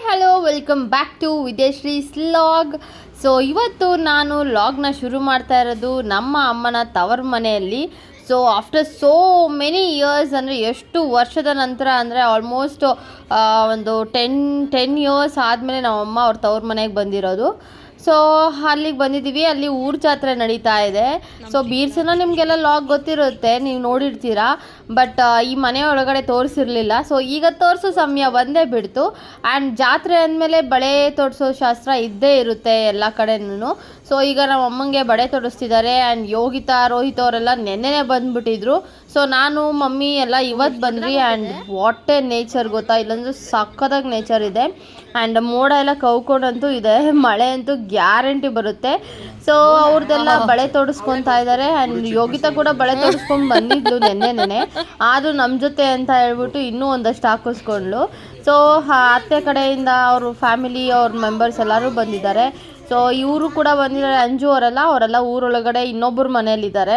Hello welcome back to Vidyashree's vlog. So ಇವತ್ತು ನಾನು ವ್ಲಾಗ್ನ ಶುರು ಮಾಡ್ತಾ ಇರೋದು ನಮ್ಮ ಅಮ್ಮನ ತವರ ಮನೆಯಲ್ಲಿ. So after so many years, ಅಂದರೆ ಎಷ್ಟು ವರ್ಷದ ನಂತರ ಅಂದರೆ ಆಲ್ಮೋಸ್ಟ್ ಒಂದು ಟೆನ್ ಇಯರ್ಸ್ ಆದಮೇಲೆ ನಮ್ಮಮ್ಮ ಅವ್ರ ತವ್ರ ಮನೆಗೆ ಬಂದಿರೋದು. ಸೊ ಅಲ್ಲಿಗೆ ಬಂದಿದ್ದೀವಿ. ಅಲ್ಲಿ ಊರ ಜಾತ್ರೆ ನಡೀತಾ ಇದೆ. ಸೊ ಬೀರ್ಸನ ನಿಮಗೆಲ್ಲ ಲಾಗ್ ಗೊತ್ತಿರುತ್ತೆ, ನೀವು ನೋಡಿರ್ತೀರಾ. ಬಟ್ ಈ ಮನೆ ಒಳಗಡೆ ತೋರಿಸಿರಲಿಲ್ಲ. ಸೊ ಈಗ ತೋರಿಸೋ ಸಮಯ ಬಂದೇ ಬಿಡ್ತು. ಆ್ಯಂಡ್ ಜಾತ್ರೆ ಅಂದಮೇಲೆ ಬಳೆ ತೊಡಿಸೋ ಶಾಸ್ತ್ರ ಇದ್ದೇ ಇರುತ್ತೆ ಎಲ್ಲ ಕಡೆನೂ. ಸೊ ಈಗ ನಮ್ಮ ಅಮ್ಮಂಗೆ ಬಳೆ ತೊಡಿಸ್ತಿದ್ದಾರೆ. ಆ್ಯಂಡ್ ಯೋಗಿತಾ ರೋಹಿತ್ ಅವರೆಲ್ಲ ನೆನ್ನೆನೇ ಬಂದುಬಿಟ್ಟಿದ್ರು. ಸೊ ನಾನು ಮಮ್ಮಿ ಎಲ್ಲ ಇವತ್ತು ಬಂದ್ರಿ. ಆ್ಯಂಡ್ ವಾಟ್ ಎ ನೇಚರ್ ಗೊತ್ತಾ, ಇಲ್ಲಂದ್ರೆ ಸಕ್ಕತ್ತಾಗಿ ನೇಚರ್ ಇದೆ. ಆ್ಯಂಡ್ ಮೋಡ ಎಲ್ಲ ಕವ್ಕೊಂಡಂತೂ ಇದೆ, ಮಳೆ ಅಂತೂ ಗ್ಯಾರಂಟಿ ಬರುತ್ತೆ. ಸೊ ಅವ್ರದ್ದೆಲ್ಲ ಬಳೆ ತೊಡಿಸ್ಕೊತಾ ಇದ್ದಾರೆ. ಆ್ಯಂಡ್ ಯೋಗಿತಾ ಕೂಡ ಬಳೆ ತೊಡಿಸ್ಕೊಂಡು ಬಂದಿದ್ಲು ನೆನ್ನೆ. ಆದರೂ ನಮ್ಮ ಜೊತೆ ಅಂತ ಹೇಳ್ಬಿಟ್ಟು ಇನ್ನೂ ಒಂದಷ್ಟು ಹಾಕಿಸ್ಕೊಂಡ್ಲು. ಸೊ ಅತ್ತೆ ಕಡೆಯಿಂದ ಅವರು ಫ್ಯಾಮಿಲಿ ಅವ್ರ ಮೆಂಬರ್ಸ್ ಎಲ್ಲರೂ ಬಂದಿದ್ದಾರೆ. ಸೊ ಇವರು ಕೂಡ ಬಂದಿದ್ದಾರೆ, ಅಂಜು ಅವರೆಲ್ಲ ಊರೊಳಗಡೆ ಇನ್ನೊಬ್ಬರು ಮನೆಯಲ್ಲಿದ್ದಾರೆ,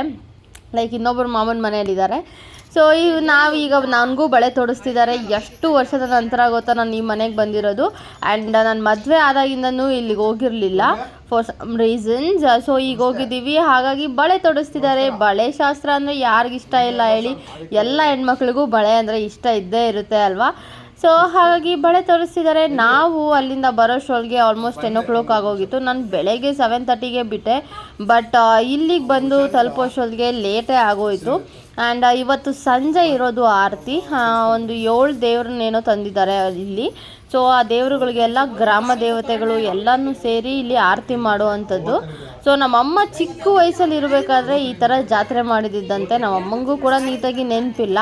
ಲೈಕ್ ಇನ್ನೊಬ್ಬರು ಮಾಮನ ಮನೆಯಲ್ಲಿದ್ದಾರೆ. ಸೊ ನಾವೀಗ ನನಗೂ ಬಳೆ ತೊಡಿಸ್ತಿದ್ದಾರೆ. ಎಷ್ಟು ವರ್ಷದ ನಂತರ ಗೊತ್ತಾ ನಾನು ಈ ಮನೆಗೆ ಬಂದಿರೋದು. ಆ್ಯಂಡ್ ನಾನು ಮದುವೆ ಆದಾಗಿಂದನೂ ಇಲ್ಲಿಗೆ ಹೋಗಿರಲಿಲ್ಲ ಫಾರ್ ಸಮ್ ರೀಸನ್ಸ್. ಸೊ ಈಗ ಹೋಗಿದ್ದೀವಿ, ಹಾಗಾಗಿ ಬಳೆ ತೊಡಿಸ್ತಿದ್ದಾರೆ. ಬಳೆ ಶಾಸ್ತ್ರ ಅಂದರೆ ಯಾರಿಗಿಷ್ಟ ಇಲ್ಲ ಹೇಳಿ, ಎಲ್ಲ ಹೆಣ್ಮಕ್ಳಿಗೂ ಬಳೆ ಅಂದರೆ ಇಷ್ಟ ಇದ್ದೇ ಇರುತ್ತೆ ಅಲ್ವಾ. ಸೊ ಹಾಗಾಗಿ ಬಳೆ ತೋರಿಸ್ತಿದ್ದಾರೆ. ನಾವು ಅಲ್ಲಿಂದ ಬರೋಷ್ಟೊಳಗೆ ಆಲ್ಮೋಸ್ಟ್ 10 o'clock ಆಗೋಗಿತ್ತು. ನಾನು ಬೆಳಗ್ಗೆ 7:30ಗೆ ಬಿಟ್ಟೆ, ಬಟ್ ಇಲ್ಲಿಗೆ ಬಂದು ತಲುಪೋಷ್ಟೊಳಗೆ ಲೇಟೇ ಆಗೋಯಿತು. ಆ್ಯಂಡ್ ಇವತ್ತು ಸಂಜೆ ಇರೋದು ಆರತಿ. ಒಂದು 7 ದೇವ್ರನ್ನೇನೋ ತಂದಿದ್ದಾರೆ ಇಲ್ಲಿ. ಸೊ ಆ ದೇವರುಗಳಿಗೆಲ್ಲ ಗ್ರಾಮ ದೇವತೆಗಳು ಎಲ್ಲನೂ ಸೇರಿ ಇಲ್ಲಿ ಆರತಿ ಮಾಡುವಂಥದ್ದು. ಸೊ ನಮ್ಮಮ್ಮ ಚಿಕ್ಕ ವಯಸ್ಸಲ್ಲಿ ಇರಬೇಕಾದ್ರೆ ಈ ಥರ ಜಾತ್ರೆ ಮಾಡಿದ್ದಂತೆ. ನಮ್ಮಮ್ಮಂಗೂ ಕೂಡ ನೀಟಾಗಿ ನೆನಪಿಲ್ಲ,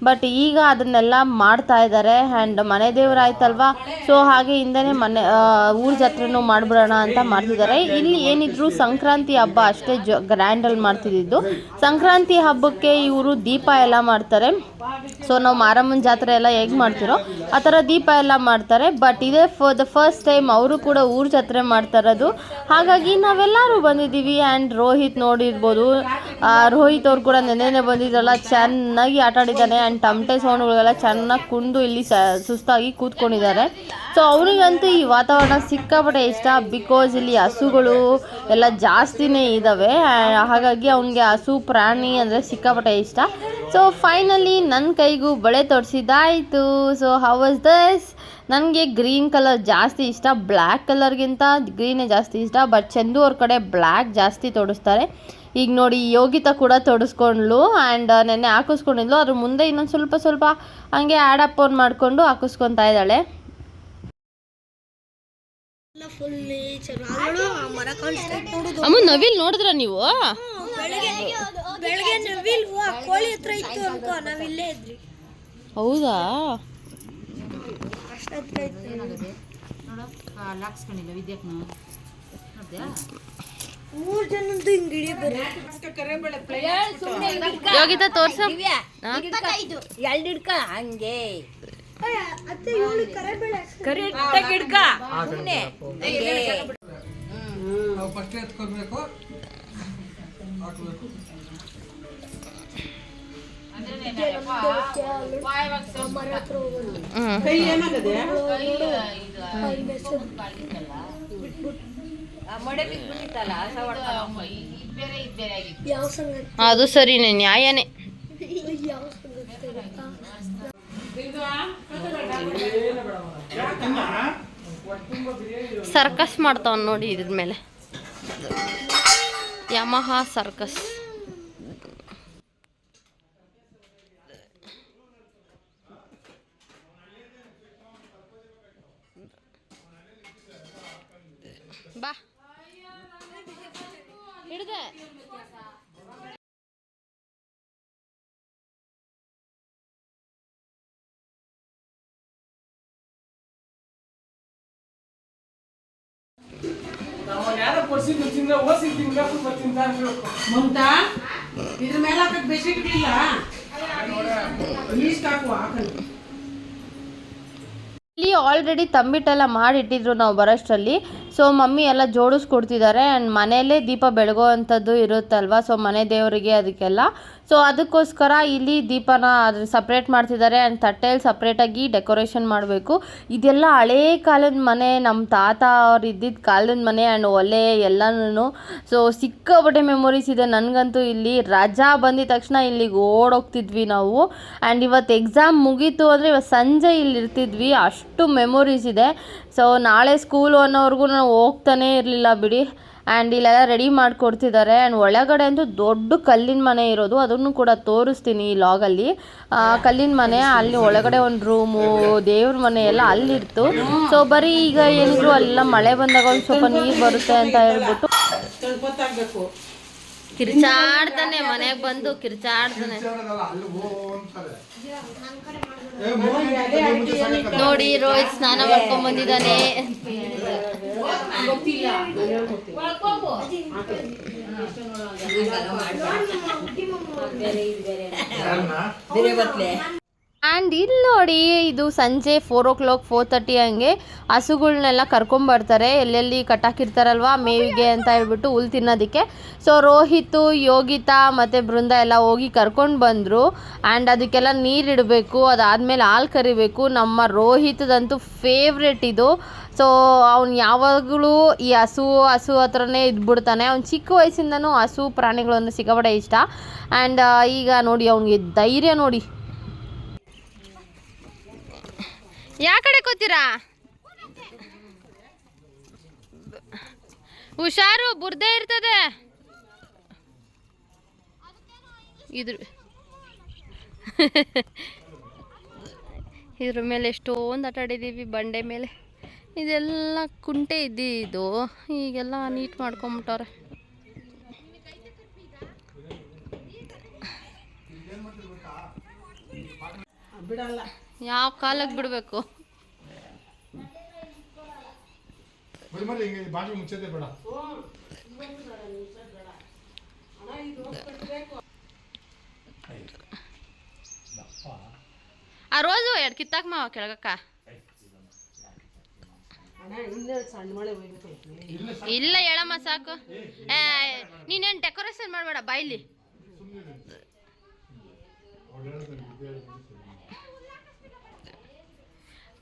ಬಟ್ ಈಗ ಅದನ್ನೆಲ್ಲ ಮಾಡ್ತಾ ಇದ್ದಾರೆ. ಆ್ಯಂಡ್ ಮನೆ ದೇವರಾಯ್ತಲ್ವಾ, ಸೊ ಹಾಗೆ ಹಿಂದೆನೇ ಊರ ಜಾತ್ರೆನೂ ಮಾಡಿಬಿಡೋಣ ಅಂತ ಮಾಡ್ತಿದ್ದಾರೆ. ಇಲ್ಲಿ ಏನಿದ್ರು ಸಂಕ್ರಾಂತಿ ಹಬ್ಬ ಅಷ್ಟೇ ಗ್ರ್ಯಾಂಡಲ್ಲಿ ಮಾಡ್ತಿದ್ದು. ಸಂಕ್ರಾಂತಿ ಹಬ್ಬಕ್ಕೆ ಇವರು ದೀಪ ಎಲ್ಲ ಮಾಡ್ತಾರೆ. ಸೊ ನಾವು ಮಾರಮ್ಮನ ಜಾತ್ರೆ ಎಲ್ಲ ಹೇಗೆ ಮಾಡ್ತಿರೋ ಆ ಥರ ದೀಪ ಎಲ್ಲ ಮಾಡ್ತಾರೆ. ಬಟ್ ಇದೇ ಫಾರ್ ದ ಫಸ್ಟ್ ಟೈಮ್ ಅವರು ಕೂಡ ಊರ ಜಾತ್ರೆ ಮಾಡ್ತಾ ಇರೋದು. ಹಾಗಾಗಿ ನಾವೆಲ್ಲರೂ ಬಂದಿದ್ದೀವಿ. ಆ್ಯಂಡ್ ರೋಹಿತ್ ನೋಡಿರ್ಬೋದು, ರೋಹಿತ್ ಅವ್ರು ಕೂಡ ನೆನ್ನೆ ಬಂದಿದ್ರಲ್ಲ, ಚೆನ್ನಾಗಿ ಆಟ ಆಡಿದ್ದಾನೆ. ಆ್ಯಂಡ್ ತಮಟೆ ಸೌಂಡ್ಗಳಿಗೆಲ್ಲ ಚೆನ್ನಾಗಿ ಕುಂದು ಇಲ್ಲಿ ಸುಸ್ತಾಗಿ ಕೂತ್ಕೊಂಡಿದ್ದಾರೆ. ಸೊ ಅವನಿಗಂತೂ ಈ ವಾತಾವರಣ ಸಿಕ್ಕಾಪಟ್ಟೆ ಇಷ್ಟ. ಬಿಕಾಸ್ ಇಲ್ಲಿ ಹಸುಗಳು ಎಲ್ಲ ಜಾಸ್ತಿನೇ ಇದ್ದಾವೆ. ಹಾಗಾಗಿ ಅವನಿಗೆ ಹಸು ಪ್ರಾಣಿ ಅಂದರೆ ಸಿಕ್ಕಾಪಟ್ಟೆ ಇಷ್ಟ. ಸೊ ಫೈನಲಿ ನನ್ನ ಕೈಗೂ ಬಳೆ ತೊಡಿಸಿದ್ದಾಯಿತು. So how was this? ನನಗೆ ಗ್ರೀನ್ ಕಲರ್ ಜಾಸ್ತಿ ಇಷ್ಟ, ಬ್ಲ್ಯಾಕ್ ಕಲರ್ಗಿಂತ ಗ್ರೀನೇ ಜಾಸ್ತಿ ಇಷ್ಟ. ಬಟ್ ಚಂದು ಅವ್ರ ಕಡೆ ಬ್ಲ್ಯಾಕ್ ಜಾಸ್ತಿ ತೊಡಿಸ್ತಾರೆ. ಈಗ ನೋಡಿ ಯೋಗಿತಾ ಕೂಡ ತೊಡಿಸ್ಕೊಂಡ್ಲು. ಆ್ಯಂಡ್ ನೆನ್ನೆ ಹಾಕಿಸ್ಕೊಂಡಿದ್ಲು, ಅದ್ರ ಮುಂದೆ ಇನ್ನೊಂದು ಸ್ವಲ್ಪ ಹಂಗೆ ಆ್ಯಡಪ್ ಆನ್ ಮಾಡಿಕೊಂಡು ಹಾಕಿಸ್ಕೊತಾ ಇದ್ದಾಳೆ. ಅಮ್ಮ ನವಿಲ್ ನೋಡಿದ್ರ ನೀವು? ಬೆಳಗ್ಗೆ ನವಿಲ್ ಕೋಳಿ ಹತ್ರ ಇತ್ತು ಅನ್ಕೋ, ನಾವಿಲ್ಲೇ ಇದ್ರಿ. ಹೌದಾ? ಮೂರ್ ಜನದ್ದು ಹಿಂಗಿಡಿ ಯೋಗಿತಾ ತೋರ್ಸ. 2 ಹಿಡ್ಕ ಹಂಗೆ ಅದು ಸರಿನೇ, ನ್ಯಾಯನೇ. ಸರ್ಕಸ್ ಮಾಡ್ತಾವ ನೋಡಿ ಇದ್ರ ಮೇಲೆ, ಯಮಹಾ ಸರ್ಕಸ್. ಬಾ ಹಿಡ್ದೆ. ಮಮತಾ ಇದ್ರ ಮೇಲೆ ಹಾಕಕ್ ಬೆಡ್ಶೀಟ್ ಇರ್ಲಿಲ್ಲ, ಈಸ್ಟ್ ಹಾಕುವ ಹಾಕಲ್ಲ. ಇಲ್ಲಿ ಆಲ್ರೆಡಿ ತಂಬಿಟ್ಟೆಲ್ಲ ಮಾಡಿಟ್ಟಿದ್ರು ನಾವು ಬರೋಷ್ಟರಲ್ಲಿ. ಸೊ ಮಮ್ಮಿ ಎಲ್ಲ ಜೋಡಿಸ್ಕೊಡ್ತಿದ್ದಾರೆ. ಆ್ಯಂಡ್ ಮನೆಯಲ್ಲೇ ದೀಪ ಬೆಳಗೋ ಅಂಥದ್ದು ಇರುತ್ತಲ್ವ, ಸೊ ಮನೆ ದೇವರಿಗೆ ಅದಕ್ಕೆಲ್ಲ. ಸೊ ಅದಕ್ಕೋಸ್ಕರ ಇಲ್ಲಿ ದೀಪನ ಅದ್ರ ಸಪ್ರೇಟ್ ಮಾಡ್ತಿದ್ದಾರೆ ಆ್ಯಂಡ್ ತಟ್ಟೆಯಲ್ಲಿ ಸಪ್ರೇಟಾಗಿ ಡೆಕೋರೇಷನ್ ಮಾಡಬೇಕು. ಇದೆಲ್ಲ ಹಳೇ ಕಾಲದ ಮನೆ, ನಮ್ಮ ತಾತ ಅವ್ರು ಇದ್ದಿದ್ದ ಕಾಲದ ಮನೆ ಆ್ಯಂಡ್ ಒಲೆ ಎಲ್ಲನೂ. ಸೊ ಸಿಕ್ಕಾಪಟ್ಟೆ ಮೆಮೊರೀಸ್ ಇದೆ ನನಗಂತೂ. ಇಲ್ಲಿ ರಜಾ ಬಂದಿದ ತಕ್ಷಣ ಇಲ್ಲಿಗೆ ಓಡೋಗ್ತಿದ್ವಿ ನಾವು. ಆ್ಯಂಡ್ ಇವತ್ತು ಎಕ್ಸಾಮ್ ಮುಗೀತು ಅಂದರೆ ಇವತ್ತು ಸಂಜೆ ಇಲ್ಲಿ ಇರ್ತಿದ್ವಿ, ಅಷ್ಟು ಮೆಮೊರೀಸ್ ಇದೆ. ಸೊ ನಾಳೆ ಸ್ಕೂಲು ಅನ್ನೋವರೆಗೂ ನಾವು ಹೋಗ್ತಾನೇ ಇರಲಿಲ್ಲ ಬಿಡಿ. ಆ್ಯಂಡ್ ಇಲ್ಲೆಲ್ಲ ರೆಡಿ ಮಾಡಿಕೊಡ್ತಿದ್ದಾರೆ. ಆ್ಯಂಡ್ ಒಳಗಡೆ ಅಂತೂ ದೊಡ್ಡ ಕಲ್ಲಿನ ಮನೆ ಇರೋದು, ಅದನ್ನು ಕೂಡ ತೋರಿಸ್ತೀನಿ ಈ ಲಾಗಲ್ಲಿ. ಕಲ್ಲಿನ ಮನೆ, ಅಲ್ಲಿ ಒಳಗಡೆ ಒಂದು ರೂಮು, ದೇವ್ರ ಮನೆ ಎಲ್ಲ ಅಲ್ಲಿತ್ತು. ಸೊ ಬರೀ ಈಗ ಏನಿದ್ರು ಅಲ್ಲೆಲ್ಲ ಮಳೆ ಬಂದಾಗ ಒಂದು ಸ್ವಲ್ಪ ನೀರು ಬರುತ್ತೆ ಅಂತ ಹೇಳ್ಬಿಟ್ಟು ಕಿರ್ಚಾಡ್ತಾನೆ, ಮನೆಗೆ ಬಂದು ಕಿರ್ಚಾಡ್ತಾನೆ. ನೋಡಿ ರೋಹಿತ್ ಸ್ನಾನ ಮಾಡ್ಕೊಂಡ್ ಬಂದಿದ್ದಾನೆ. ಆ್ಯಂಡ್ ಇಲ್ಲಿ ನೋಡಿ, ಇದು ಸಂಜೆ 4 o'clock 4:30 ಹಂಗೆ ಹಸುಗಳ್ನೆಲ್ಲ ಕರ್ಕೊಂಬರ್ತಾರೆ, ಎಲ್ಲೆಲ್ಲಿ ಕಟ್ಟಾಕಿರ್ತಾರಲ್ವ ಮೇವಿಗೆ ಅಂತ ಹೇಳ್ಬಿಟ್ಟು ಹುಲ್ ತಿನ್ನೋದಕ್ಕೆ. ಸೊ ರೋಹಿತ್, ಯೋಗಿತಾ ಮತ್ತು ಬೃಂದ ಎಲ್ಲ ಹೋಗಿ ಕರ್ಕೊಂಡು ಬಂದರು. ಆ್ಯಂಡ್ ಅದಕ್ಕೆಲ್ಲ ನೀರಿಡಬೇಕು, ಅದಾದಮೇಲೆ ಹಾಲು ಕರಿಬೇಕು. ನಮ್ಮ ರೋಹಿತದಂತೂ ಫೇವ್ರೆಟ್ ಇದು. ಸೊ ಅವ್ನು ಯಾವಾಗಲೂ ಈ ಹಸು ಹತ್ರನೇ ಇದ್ಬಿಡ್ತಾನೆ. ಅವ್ನು ಚಿಕ್ಕ ವಯಸ್ಸಿಂದನೂ ಹಸು ಪ್ರಾಣಿಗಳನ್ನು ಸಿಕ್ಕಾಪಟ್ಟೆ ಇಷ್ಟ. ಆ್ಯಂಡ್ ಈಗ ನೋಡಿ ಅವ್ನಿಗೆ ಧೈರ್ಯ ನೋಡಿ. ಯಾ ಕಡೆ ಕೂತೀರಾ? ಹುಷಾರು, ಬುರ್ದೆ ಇರ್ತದೆ. ಇದ್ರ ಮೇಲೆ ಎಷ್ಟೊಂದು ಆಟ ಆಡಿದ್ದೀವಿ, ಬಂಡೆ ಮೇಲೆ. ಇದೆಲ್ಲ ಕುಂಟೆ ಇದ್ದಿದ್ದು, ಈಗೆಲ್ಲ ನೀಟ್ ಮಾಡ್ಕೊಂಬಿಟ್ಟವ್ರೆ. ಯಾವ ಕಾಲಕ್ಕೆ ಬಿಡಬೇಕು? ಆ ರೋಸು ಎರಡು ಕಿತ್ತಾಕ್ ಮಾವ ಕೆಳಗಕ್ಕ. ಇಲ್ಲ ಹೇಳಮ್ಮ ಸಾಕು. ನೀನೇನು ಡೆಕೋರೇಷನ್ ಮಾಡಬೇಡ ಬಾಯ್ಲಿ.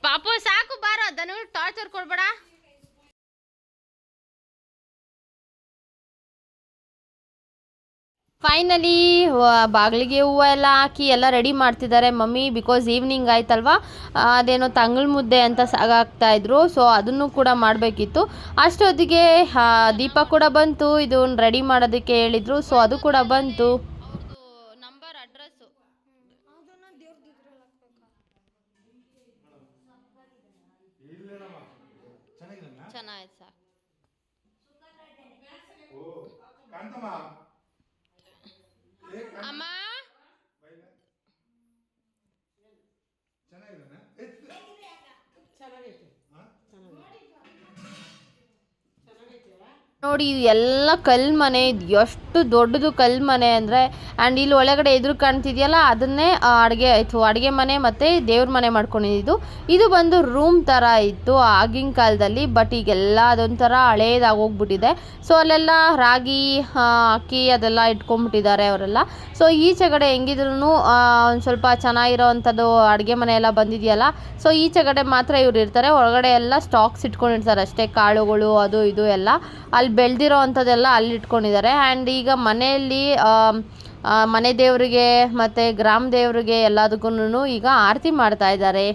ಪಾಪು ಸಾಕು, ಬಾರ ದನ ಟಾರ್ಚರ್ ಕೊಡ್ಬೇಡ. ಫೈನಲಿ ಬಾಗಿಲಿಗೆ ಹೂವು ಎಲ್ಲ ಹಾಕಿ ಎಲ್ಲ ರೆಡಿ ಮಾಡ್ತಿದ್ದಾರೆ ಮಮ್ಮಿ. ಬಿಕಾಸ್ ಈವ್ನಿಂಗ್ ಆಯ್ತಲ್ವಾ, ಅದೇನೋ ತಂಗಳ ಮುದ್ದೆ ಅಂತ ಸಾಗಾಗ್ತಾಯಿದ್ರು. ಸೊ ಅದನ್ನು ಕೂಡ ಮಾಡಬೇಕಿತ್ತು. ಅಷ್ಟೊತ್ತಿಗೆ ದೀಪ ಕೂಡ ಬಂತು, ಇದನ್ನು ರೆಡಿ ಮಾಡೋದಕ್ಕೆ ಹೇಳಿದರು. ಸೊ ಅದು ಕೂಡ ಬಂತು. ನಂಬರ್ ಅಡ್ರೆಸ್ಸು ಚೆನ್ನಾಯ್ತು ಸಾಕು. ಅಮ್ಮ ನೋಡಿ, ಇದು ಎಲ್ಲ ಕಲ್ಲು ಮನೆ. ಇದು ಎಷ್ಟು ದೊಡ್ಡದು ಕಲ್ಲು ಮನೆ ಅಂದರೆ. ಆ್ಯಂಡ್ ಇಲ್ಲಿ ಒಳಗಡೆ ಎದುರು ಕಾಣ್ತಿದೆಯಲ್ಲ, ಅದನ್ನೇ ಅಡುಗೆ ಮನೆ ಮತ್ತು ದೇವ್ರ ಮನೆ ಮಾಡ್ಕೊಂಡಿದ್ದು. ಇದು ಬಂದು ರೂಮ್ ಥರ ಇತ್ತು ಆಗಿನ ಕಾಲದಲ್ಲಿ. ಬಟ್ ಈಗೆಲ್ಲ ಅದೊಂಥರ ಹಳೇದಾಗೋಗ್ಬಿಟ್ಟಿದೆ. ಸೊ ಅಲ್ಲೆಲ್ಲ ರಾಗಿ, ಅಕ್ಕಿ ಅದೆಲ್ಲ ಇಟ್ಕೊಂಡ್ಬಿಟ್ಟಿದ್ದಾರೆ ಅವರೆಲ್ಲ. ಸೊ ಈಚೆಗಡೆ ಹೆಂಗಿದ್ರು ಒಂದು ಸ್ವಲ್ಪ ಚೆನ್ನಾಗಿರೋ ಅಂಥದ್ದು ಅಡುಗೆ ಮನೆ ಎಲ್ಲ ಬಂದಿದೆಯಲ್ಲ. ಸೊ ಈಚೆಗಡೆ ಮಾತ್ರ ಇವ್ರು ಇರ್ತಾರೆ, ಒಳಗಡೆ ಎಲ್ಲ ಸ್ಟಾಕ್ಸ್ ಇಟ್ಕೊಂಡಿರ್ತಾರೆ ಅಷ್ಟೇ, ಕಾಳುಗಳು ಅದು ಇದು ಎಲ್ಲ. ಅಲ್ಲಿ ಬೆಳೆದಿರೋ ಅಂಥದ್ದೆಲ್ಲ ಅಲ್ಲಿ ಇಟ್ಕೊಂಡಿದ್ದಾರೆ. ಆ್ಯಂಡ್ ಈಗ ಮನೆಯಲ್ಲಿ ಮನೆ ದೇವರಿಗೆ ಮತ್ತು ಗ್ರಾಮ ದೇವರಿಗೆ ಎಲ್ಲದಕ್ಕೂ ಈಗ ಆರತಿ ಮಾಡ್ತಾ ಇದ್ದಾರೆ.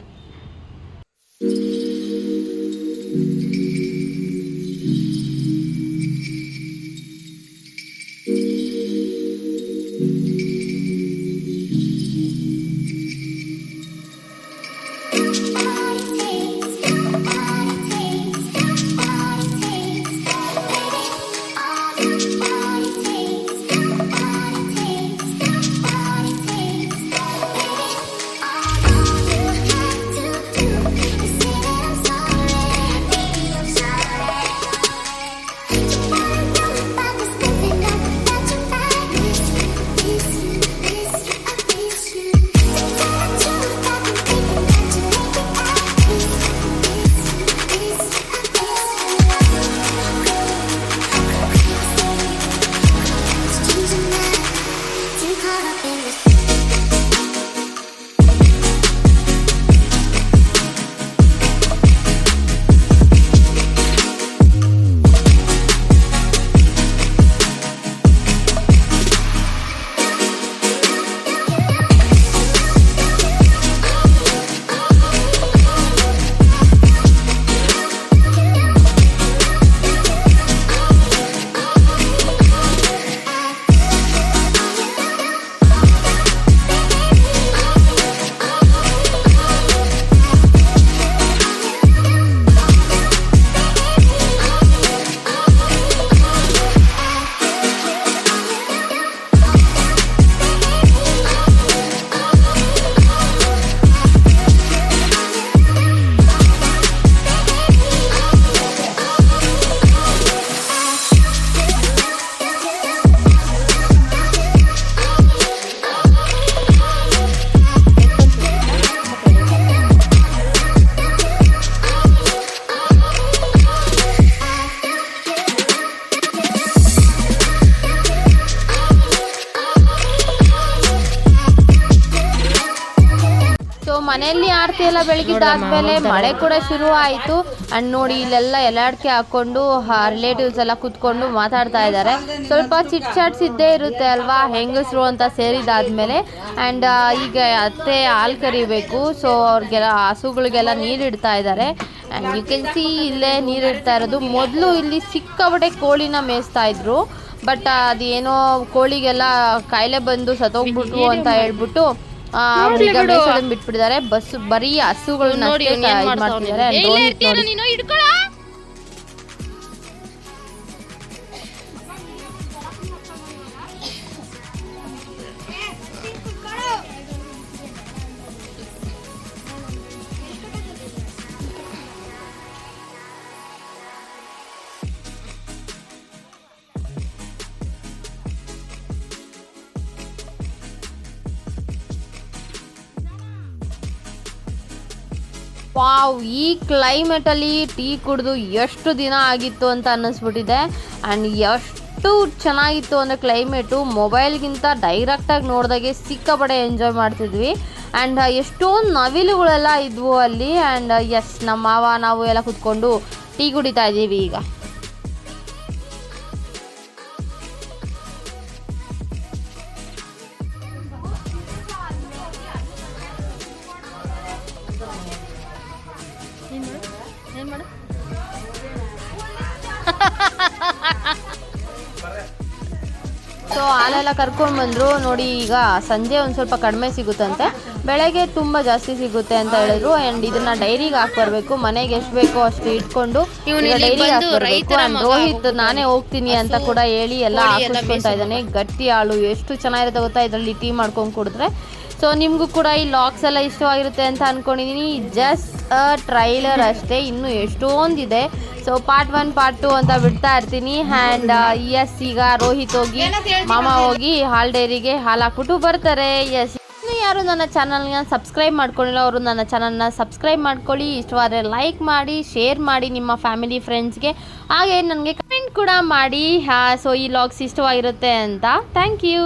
ಮನೆಯಲ್ಲಿ ಆರತಿ ಎಲ್ಲ ಬೆಳಗಿದ್ದಾದ್ಮೇಲೆ ಮಳೆ ಕೂಡ ಶುರು ಆಯಿತು. ಆ್ಯಂಡ್ ನೋಡಿ ಇಲ್ಲೆಲ್ಲ ಎಲಾಡಿಕೆ ಹಾಕ್ಕೊಂಡು ರಿಲೇಟಿವ್ಸ್ ಎಲ್ಲ ಕೂತ್ಕೊಂಡು ಮಾತಾಡ್ತಾ ಇದ್ದಾರೆ. ಸ್ವಲ್ಪ ಚಿಟ್ ಚಾಟ್ಸ್ ಇದ್ದೇ ಇರುತ್ತೆ ಅಲ್ವಾ ಹೆಂಗಸರು ಅಂತ ಸೇರಿದಾದ್ಮೇಲೆ. ಆ್ಯಂಡ್ ಈಗ ಅತ್ತೆ ಹಾಲು ಕರಿಬೇಕು. ಸೊ ಅವ್ರಿಗೆಲ್ಲ ಹಸುಗಳಿಗೆಲ್ಲ ನೀರಿಡ್ತಾ ಇದ್ದಾರೆ. ಆ್ಯಂಡ್ ಯು ಕ್ಯಾನ್ ಸಿ ಇಲ್ಲೇ ನೀರಿಡ್ತಾ ಇರೋದು. ಮೊದಲು ಇಲ್ಲಿ ಸಿಕ್ಕಾಪಟ್ಟೆ ಕೋಳಿನ ಮೇಯಿಸ್ತಾ ಇದ್ರು. ಬಟ್ ಅದೇನೋ ಕೋಳಿಗೆಲ್ಲ ಕಾಯಿಲೆ ಬಂದು ಸತ್ತೋಗ್ಬಿಟ್ವು ಅಂತ ಹೇಳ್ಬಿಟ್ಟು ಈಗ ಮೇಯಿಸೋದನ್ನ ಬಿಟ್ಬಿಟ್ಟಿದ್ದಾರೆ. ಬರೀ ಹಸುಗಳನ್ನ ಮಾಡ್ತಿದ್ದಾರೆ. ರೋಹಿತ್ ನೋಡಿ ವಾವ್, ಈ ಕ್ಲೈಮೇಟಲ್ಲಿ ಟೀ ಕುಡಿದು ಎಷ್ಟು ದಿನ ಆಗಿತ್ತು ಅಂತ ಅನ್ನಿಸ್ಬಿಟ್ಟಿದೆ. ಆ್ಯಂಡ್ ಎಷ್ಟು ಚೆನ್ನಾಗಿತ್ತು ಅಂದರೆ ಕ್ಲೈಮೇಟು ಮೊಬೈಲ್ಗಿಂತ ಡೈರೆಕ್ಟಾಗಿ ನೋಡಿದಾಗೆ ಸಿಕ್ಕಾಪಟ್ಟೆ ಎಂಜಾಯ್ ಮಾಡ್ತಿದ್ವಿ. ಆ್ಯಂಡ್ ಎಷ್ಟೊಂದು ನವಿಲುಗಳೆಲ್ಲ ಇದ್ವು ಅಲ್ಲಿ. ಆ್ಯಂಡ್ ಎಸ್, ನಮ್ಮ ಮಾವ ನಾವು ಎಲ್ಲ ಕುತ್ಕೊಂಡು ಟೀ ಕುಡಿತಾ ಇದ್ದೀವಿ ಈಗ. ಸೊ ಹಾಲೆಲ್ಲ ಕರ್ಕೊಂಡು ಬಂದರು. ನೋಡಿ ಈಗ ಸಂಜೆ ಒಂದು ಸ್ವಲ್ಪ ಕಡಿಮೆ ಸಿಗುತ್ತಂತೆ, ಬೆಳಗ್ಗೆ ತುಂಬ ಜಾಸ್ತಿ ಸಿಗುತ್ತೆ ಅಂತ ಹೇಳಿದ್ರು. ಆ್ಯಂಡ್ ಇದನ್ನ ಡೈರಿಗೆ ಹಾಕ್ಬರ್ಬೇಕು. ಮನೆಗೆ ಎಷ್ಟು ಬೇಕೋ ಅಷ್ಟು ಇಟ್ಕೊಂಡು ಡೈರಿಗೆ ಹಾಕ್ಬರ್ಬೇಕು. ಆ್ಯಂಡ್ ರೋಹಿತ್ ನಾನೇ ಹೋಗ್ತೀನಿ ಅಂತ ಕೂಡ ಹೇಳಿ ಎಲ್ಲ ಹಾಕಿಸ್ಕೊತಾ ಇದ್ದಾನೆ. ಗಟ್ಟಿ ಹಾಲು ಎಷ್ಟು ಚೆನ್ನಾಗಿರುತ್ತೆ ಗೊತ್ತಾ ಇದರಲ್ಲಿ ಟೀ ಮಾಡ್ಕೊಂಡು ಕುಡಿದ್ರೆ. ಸೊ ನಿಮಗೂ ಕೂಡ ಈ ಲಾಗ್ಸ್ ಎಲ್ಲ ಇಷ್ಟವಾಗಿರುತ್ತೆ ಅಂತ ಅಂದ್ಕೊಂಡಿದ್ದೀನಿ. ಜಸ್ಟ್ ಟ್ರೈಲರ್ ಅಷ್ಟೇ, ಇನ್ನೂ ಎಷ್ಟೊಂದಿದೆ. ಸೊ ಪಾರ್ಟ್ 1 ಪಾರ್ಟ್ 2 ಅಂತ ಬಿಡ್ತಾ ಇರ್ತೀನಿ. ಆ್ಯಂಡ್ ಎಸ್, ಈಗ ರೋಹಿತ್ ಹೋಗಿ ಮಾಮ ಹೋಗಿ ಹಾಲ್ ಡೈರಿಗೆ ಹಾಲು ಹಾಕ್ಬಿಟ್ಟು ಬರ್ತಾರೆ. ಎಸ್, ಇನ್ನು ಯಾರು ನನ್ನ ಚಾನಲ್ನ ಸಬ್ಸ್ಕ್ರೈಬ್ ಮಾಡ್ಕೊಂಡಿಲ್ಲ ಅವರು ನನ್ನ ಚಾನಲ್ನ ಸಬ್ಸ್ಕ್ರೈಬ್ ಮಾಡ್ಕೊಳ್ಳಿ. ಇಷ್ಟವಾದರೆ ಲೈಕ್ ಮಾಡಿ, ಶೇರ್ ಮಾಡಿ ನಿಮ್ಮ ಫ್ಯಾಮಿಲಿ ಫ್ರೆಂಡ್ಸ್ಗೆ. ಹಾಗೆ ನನಗೆ ಕಮೆಂಟ್ ಕೂಡ ಮಾಡಿ. ಸೊ ಈ ಲಾಗ್ಸ್ ಇಷ್ಟವಾಗಿರುತ್ತೆ ಅಂತ. Thank you.